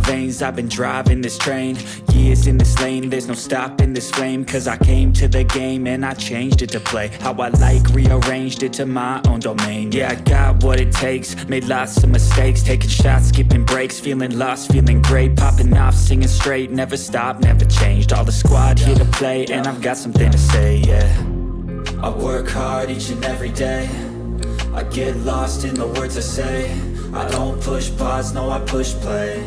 veins, I've been driving this train. Years in this lane, there's no stopping this flame. Cause I came to the game and I changed it to play how I like, rearranged it to my own domain. Yeah, I got what it takes, made lots of mistakes, taking shots, skipping breaks, feeling lost, feeling great, popping off, singing straight, never stopped, never changed. All the squad here to play, and I've got something to say, yeah. I work hard each and every day, I get lost in the words I say. I don't push pause, no I push play.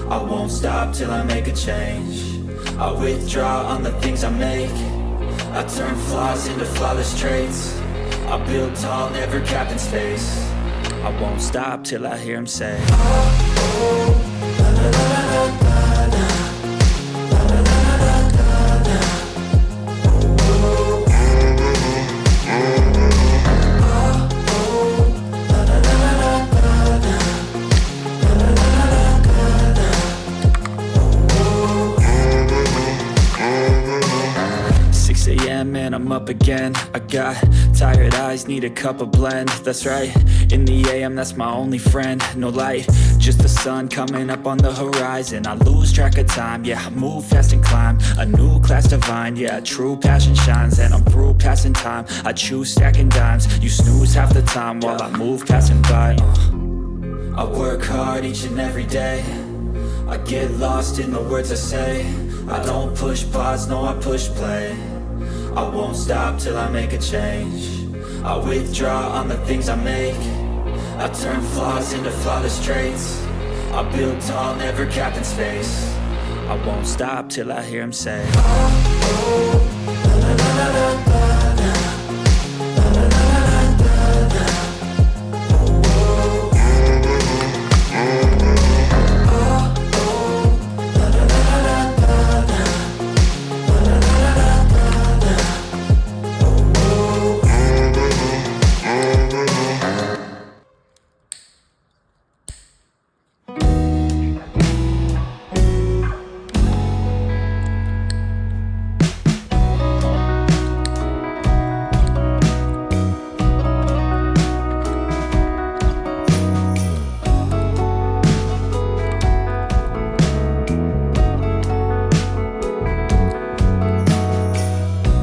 I won't stop till I make a change. I withdraw on the things I make. I turn flaws into flawless traits. I build tall, never capped in space. I won't stop till I hear him say, oh, la, la, la, la, la. And I'm up again. I got tired eyes, need a cup of blend. That's right, in the AM, that's my only friend. No light, just the sun coming up on the horizon. I lose track of time, yeah, I move fast and climb a new class divine, yeah, true passion shines. And I'm through passing time, I choose stacking dimes. You snooze half the time while I move passing by. I work hard each and every day, I get lost in the words I say. I don't push pause, no I push play. I won't stop till I make a change. I withdraw on the things I make. I turn flaws into flawless traits. I build tall, never capped in space. I won't stop till I hear him say, oh, oh.